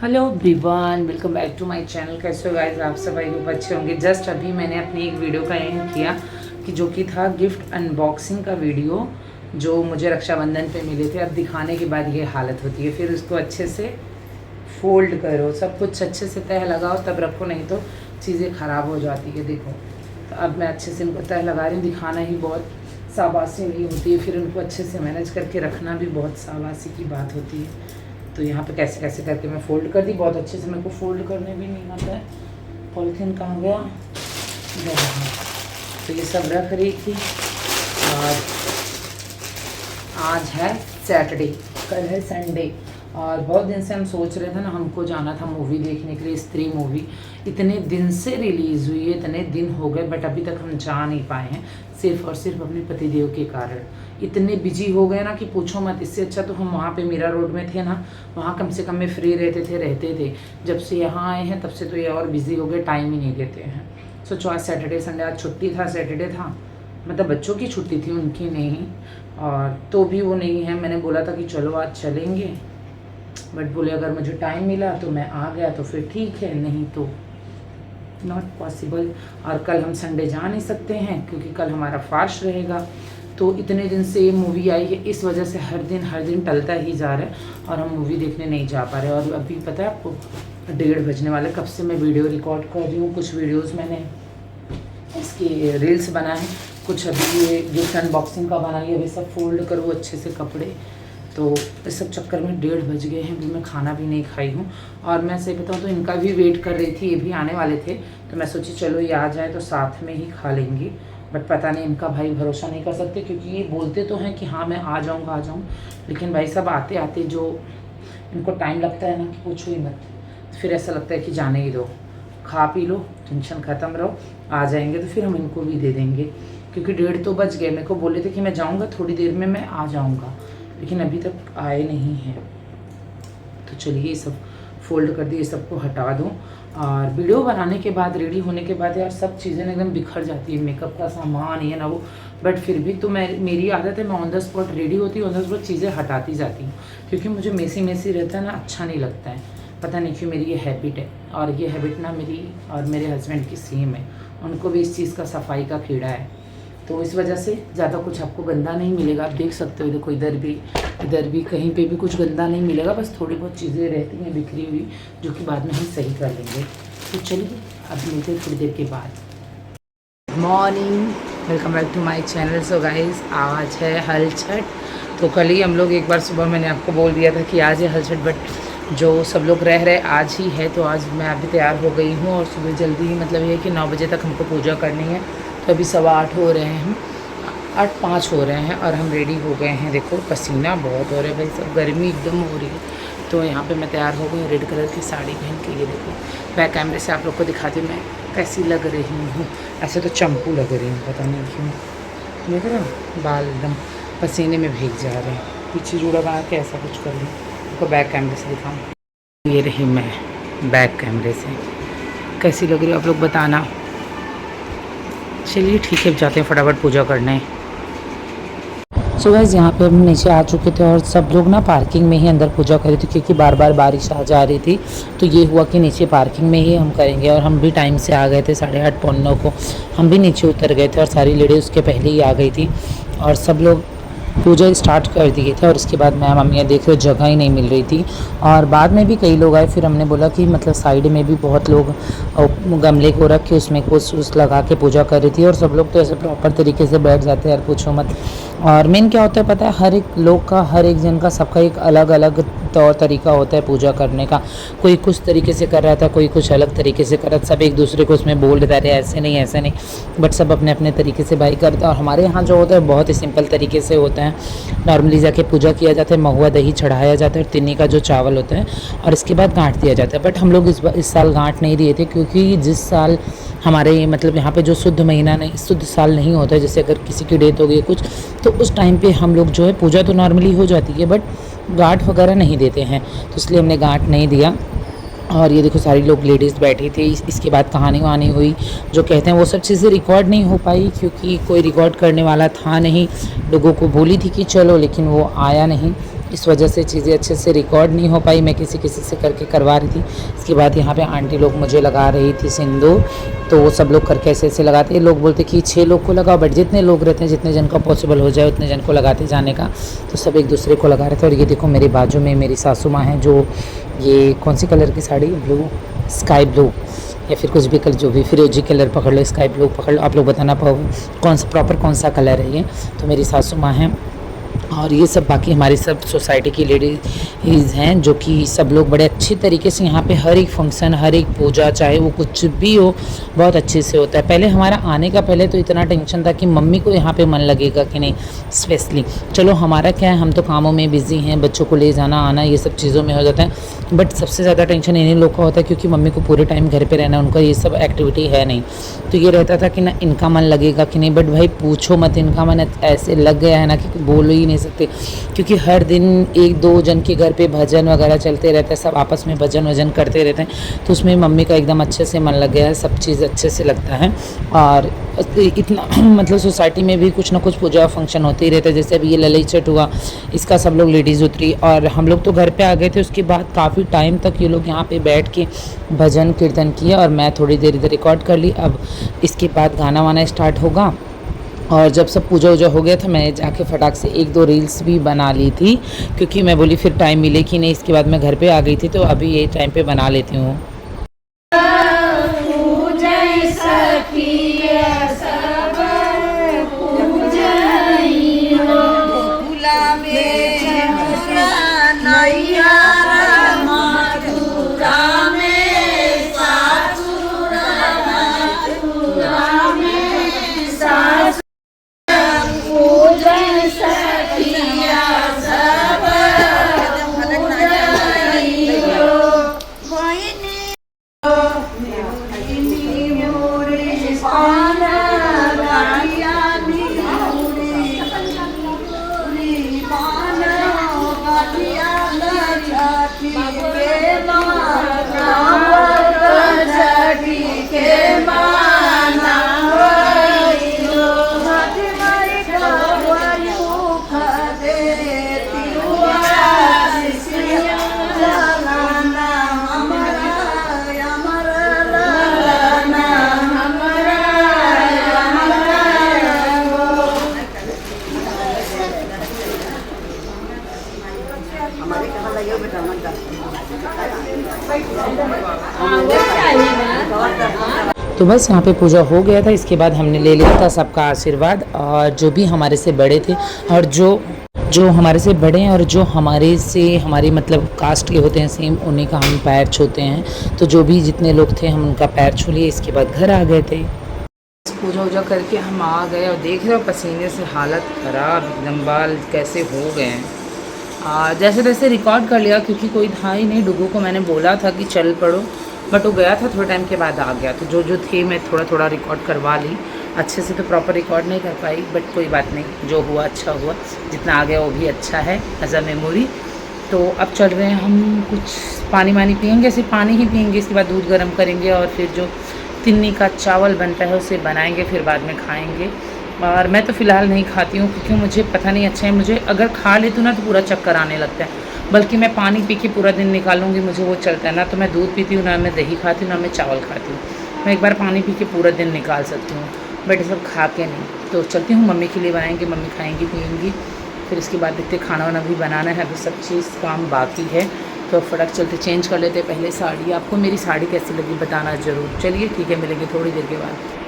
Hello everyone, welcome back to my channel. कैसे हो guys? आप सब आई होप अच्छे होंगे। जस्ट अभी मैंने अपनी एक वीडियो का एंड किया कि जो कि था गिफ्ट अनबॉक्सिंग का वीडियो जो मुझे रक्षाबंधन पे मिले थे। अब दिखाने के बाद ये हालत होती है, फिर उसको अच्छे से फोल्ड करो, सब कुछ अच्छे से तह लगाओ तब रखो, नहीं तो चीज़ें ख़राब हो जाती है। देखो, तो अब मैं अच्छे से इनको तह लगा रही हूँ। दिखाना ही बहुत शाबाशी नहीं होती है, फिर उनको अच्छे से मैनेज करके रखना भी बहुत शाबाशी की बात होती है। तो यहाँ पे कैसे कैसे करके मैं फ़ोल्ड कर दी बहुत अच्छे से। मेरे को फ़ोल्ड करने भी नहीं आता है। पॉलीथीन कहाँ गया? तो ये सब रख रही थी। और आज है सैटरडे, कल है संडे, और बहुत दिन से हम सोच रहे थे ना, हमको जाना था मूवी देखने के लिए। स्त्री मूवी इतने दिन से रिलीज़ हुई है, इतने दिन हो गए, बट अभी तक हम जा नहीं पाए हैं, सिर्फ और सिर्फ अपने पतिदेव के कारण। इतने बिजी हो गए ना कि पूछो मत। इससे अच्छा तो हम वहाँ पे मीरा रोड में थे ना, वहाँ कम से कम में फ्री रहते थे। जब से यहाँ आए हैं तब से तो ये और बिज़ी हो गए, टाइम ही नहीं देते हैं। सोचो आज सैटरडे संडे, आज छुट्टी था, सैटरडे था, मतलब बच्चों की छुट्टी थी, उनकी नहीं। और तो भी वो नहीं है। मैंने बोला था कि चलो आज चलेंगे, बट बोले अगर मुझे टाइम मिला तो मैं आ गया तो फिर ठीक है, नहीं तो नॉट पॉसिबल। और कल हम संडे जा नहीं सकते हैं क्योंकि कल हमारा फास्ट रहेगा। तो इतने दिन से ये मूवी आई है, इस वजह से हर दिन टलता ही जा रहा है और हम मूवी देखने नहीं जा पा रहे। और अभी पता है आपको 1:30 बजने वाले। कब से मैं वीडियो रिकॉर्ड कर रही हूँ, कुछ वीडियोस मैंने इसके रील्स बनाए, कुछ अभी ये गिफ्ट अनबॉक्सिंग का बनाई। अभी सब फोल्ड करो अच्छे से कपड़े, तो इस सब चक्कर में 1:30 बज गए हैं। अभी मैं खाना भी नहीं खाई हूँ। और मैं सही बताऊँ तो इनका भी वेट कर रही थी, ये भी आने वाले थे, तो मैं सोची चलो ये आ जाए तो साथ में ही खा लेंगे। बट पता नहीं, इनका भाई भरोसा नहीं कर सकते क्योंकि ये बोलते तो हैं कि हाँ मैं आ जाऊँ, लेकिन भाई सब आते आते जो इनको टाइम लगता है ना कि पूछो ही मत। फिर ऐसा लगता है कि जाने ही दो, खा पी लो, टेंशन ख़त्म रहो, आ जाएंगे तो फिर हम इनको भी दे देंगे। क्योंकि 1:30 तो बज गए। मेरे को बोले थे कि मैं जाऊँगा थोड़ी देर में, मैं आ जाऊँगा, लेकिन अभी तक आए नहीं हैं। तो चलिए ये सब फोल्ड कर दिए, सबको हटा दूँ। और वीडियो बनाने के बाद, रेडी होने के बाद यार सब चीज़ें एकदम बिखर जाती है, मेकअप का सामान ये ना वो। बट फिर भी तो मेरी आदत है, मैं ऑन द स्पॉट रेडी होती हूँ, ऑन द स्पॉट चीज़ें हटाती जाती हूँ, क्योंकि मुझे मेसी रहता है ना, अच्छा नहीं लगता है। पता नहीं क्यों मेरी ये हैबिट है। और ये हैबिट ना मेरी और मेरे हस्बैंड की सेम है, उनको भी इस चीज़ का सफाई का कीड़ा है। तो इस वजह से ज़्यादा कुछ आपको गंदा नहीं मिलेगा। आप देख सकते हो, देखो इधर भी कहीं पे भी कुछ गंदा नहीं मिलेगा, बस थोड़ी बहुत चीज़ें रहती हैं बिखरी हुई, जो कि बाद में हम सही कर लेंगे। तो चलिए अब मिलते हैं थोड़ी देर के बाद। Good morning, welcome back to my channel. So guys, आज है हल छठ। तो कल ही हम लोग एक बार सुबह मैंने आपको बोल दिया था कि आज है हल छठ, बट जो सब लोग रह रहे आज ही है। तो आज मैं अभी तैयार हो गई हूँ और सुबह जल्दी ही, मतलब ये कि 9 बजे तक हमको पूजा करनी है। तो अभी 8:15 हो रहे हैं, 8:05 हो रहे हैं और हम रेडी हो गए हैं। देखो पसीना बहुत हो रहा है भाई, सब गर्मी एकदम हो रही है। तो यहाँ पे मैं तैयार हो गई रेड कलर की साड़ी पहन के। ये देखो बैक कैमरे से आप लोग को दिखाती हूँ मैं कैसी लग रही हूँ। ऐसे तो चंपू लग रही हूँ, पता नहीं क्यों। देख रहे हो बाल एकदम पसीने में भीग जा रहे हैं। पीछे जूड़ा बना के ऐसा कुछ कर लूँ, देखो बैक कैमरे से दिखाऊँ। ये रही मैं बैक कैमरे से, कैसी लग रही है आप लोग बताना। चलिए ठीक है, जाते हैं फटाफट पूजा करने। सो गाइस, यहाँ पे हम नीचे आ चुके थे और सब लोग ना पार्किंग में ही अंदर पूजा कर रहे थे, क्योंकि बार बार बारिश आ जा रही थी। तो ये हुआ कि नीचे पार्किंग में ही हम करेंगे। और हम भी टाइम से आ गए थे, 8:30 पौने 9 को हम भी नीचे उतर गए थे, और सारी लेडीज़ उसके पहले ही आ गई थी। और सब लोग पूजा स्टार्ट कर दिए थे। और उसके बाद मैं मम्मियाँ देख रहे जगह ही नहीं मिल रही थी। और बाद में भी कई लोग आए, फिर हमने बोला कि मतलब साइड में भी बहुत लोग गमले को रख के उसमें कुछ लगा के पूजा कर रही थी। और सब लोग तो ऐसे प्रॉपर तरीके से बैठ जाते हैं यार, पूछो मत। और मेन क्या होता है पता है, हर एक लोग का, हर एक जन का, सबका एक अलग अलग तौर तरीका होता है पूजा करने का। कोई कुछ तरीके से कर रहा था, कोई कुछ अलग तरीके से कर रहा था। सब एक दूसरे को उसमें बोल रहे थे ऐसे नहीं, बट सब अपने अपने तरीके से भाई करते हैं। और हमारे यहाँ जो होता है बहुत ही सिंपल तरीके से होता है। नॉर्मली जाके पूजा किया जाता है, महुआ दही चढ़ाया जाता है और तिन्नी का जो चावल होता है, और इसके बाद गांठ दिया जाता है। बट हम लोग इस साल गांठ नहीं दिए थे, क्योंकि जिस साल हमारे मतलब यहाँ पे जो शुद्ध महीना नहीं, शुद्ध साल नहीं होता है, जैसे अगर किसी की डेथ हो गई कुछ, तो उस टाइम पे हम लोग जो है पूजा तो नॉर्मली हो जाती है, बट गांठ वगैरह नहीं देते हैं। तो इसलिए हमने गांठ नहीं दिया। और ये देखो सारी लोग लेडीज़ बैठी थी। इसके बाद कहानी वहानी हुई, जो कहते हैं वो सब चीज़ें रिकॉर्ड नहीं हो पाई, क्योंकि कोई रिकॉर्ड करने वाला था नहीं। लोगों को बोली थी कि चलो, लेकिन वो आया नहीं। इस वजह से चीज़ें अच्छे से रिकॉर्ड नहीं हो पाई, मैं किसी किसी से करके करवा रही थी। इसके बाद यहाँ पे आंटी लोग मुझे लगा रही थी सिंदूर, तो वो सब लोग करके ऐसे ऐसे लगाते हैं। लोग बोलते कि 6 लोग को लगाओ, बट जितने लोग रहते हैं, जितने जन का पॉसिबल हो जाए उतने जन को लगाते जाने का, तो सब एक दूसरे को लगा रहे थे। और ये देखो मेरे बाजू में मेरी सासू माँ हैं, जो ये कौन सी कलर की साड़ी, ब्लू, स्काई ब्लू या फिर कुछ भी कलर, जो भी फिरोजी कलर पकड़ लो, स्काई ब्लू पकड़ लो, आप लोग बताना पाओगे कौन सा प्रॉपर कौन सा कलर है ये। तो मेरी सासू माँ हैं और ये सब बाकी हमारी सब सोसाइटी की लेडीज़ हैं, जो कि सब लोग बड़े अच्छे तरीके से यहाँ पे हर एक फंक्शन, हर एक पूजा, चाहे वो कुछ भी हो, बहुत अच्छे से होता है। पहले हमारा आने का पहले तो इतना टेंशन था कि मम्मी को यहाँ पे मन लगेगा कि नहीं, स्पेशली चलो हमारा क्या है, हम तो कामों में बिज़ी हैं, बच्चों को ले जाना आना ये सब चीज़ों में हो जाता है, बट सबसे ज़्यादा टेंशन इन्हीं लोग का होता है, क्योंकि मम्मी को पूरे टाइम घर पर रहना, उनका ये सब एक्टिविटी है नहीं। तो ये रहता था कि ना इनका मन लगेगा कि नहीं, बट भाई पूछो मत, इनका मन ऐसे लग गया है ना कि बोल ही नहीं सकते, क्योंकि हर दिन 1-2 जन के घर पे भजन वगैरह चलते रहते हैं, सब आपस में भजन वजन करते रहते हैं, तो उसमें मम्मी का एकदम अच्छे से मन लग गया है, सब चीज़ अच्छे से लगता है। और इतना मतलब सोसाइटी में भी कुछ ना कुछ पूजा फंक्शन होते ही रहते हैं, जैसे अभी ये ललई छठ हुआ, इसका सब लोग लेडीज़ उतरी और हम लोग तो घर पे आ गए थे। उसके बाद काफ़ी टाइम तक ये लोग यहाँ पे बैठ के भजन कीर्तन किया और मैं थोड़ी देर इधर रिकॉर्ड कर ली। अब इसके बाद गाना वाना स्टार्ट होगा और जब सब पूजा वूजा हो गया था, मैं जाके फटाक से 1-2 रील्स भी बना ली थी, क्योंकि मैं बोली फिर टाइम मिले कि नहीं। इसके बाद मैं घर पे आ गई थी, तो अभी ये टाइम पे बना लेती हूँ। तो बस यहाँ पे पूजा हो गया था। इसके बाद हमने ले लिया था सबका आशीर्वाद, और जो भी हमारे से बड़े थे और जो हमारे से बड़े हैं और जो हमारे मतलब कास्ट के होते हैं सेम, उन्हीं का हम पैर छूते हैं। तो जो भी जितने लोग थे हम उनका पैर छू लिए। इसके बाद घर आ गए थे। पूजा वूजा करके हम आ गए और देख रहे हो पसीने से हालत ख़राब, एकदम बाल कैसे हो गए हैं। जैसे तैसे रिकॉर्ड कर लिया, क्योंकि कोई था ही नहीं। डुगू को मैंने बोला था कि चल पड़ो, बट वो गया था, थोड़े टाइम के बाद आ गया। तो जो थे मैं थोड़ा थोड़ा रिकॉर्ड करवा ली। अच्छे से तो प्रॉपर रिकॉर्ड नहीं कर पाई, बट कोई बात नहीं, जो हुआ अच्छा हुआ, जितना आ गया वो भी अच्छा है एज अ मेमोरी। तो अब चल रहे हैं हम, कुछ पानी वानी पियेंगे, सिर्फ पानी ही पियेंगे। इसके बाद दूध गर्म करेंगे और फिर जो तिन्नी का चावल बनता है उसे बनाएंगे, फिर बाद में खाएंगे। और मैं तो फ़िलहाल नहीं खाती हूँ, क्योंकि मुझे पता नहीं अच्छा है, मुझे अगर खा लेती हूँ ना तो पूरा चक्कर आने लगता है। बल्कि मैं पानी पी के पूरा दिन निकालूंगी, मुझे वो चलता है ना। तो मैं दूध पीती हूँ, ना मैं दही खाती हूँ, ना मैं चावल खाती हूँ। मैं एक बार पानी पी के पूरा दिन निकाल सकती हूँ, बट ये सब खा के नहीं। तो चलती हूँ, मम्मी के लिए बनाएंगे, मम्मी खाएंगी पियेंगी। फिर इसके बाद देखते खाना वाना भी बनाना है, अभी सब चीज़ काम बाकी है। तो फटाक चलते चेंज कर लेते पहले साड़ी। आपको मेरी साड़ी कैसी लगी बताना ज़रूर। चलिए ठीक है, मिलेंगे थोड़ी देर के बाद।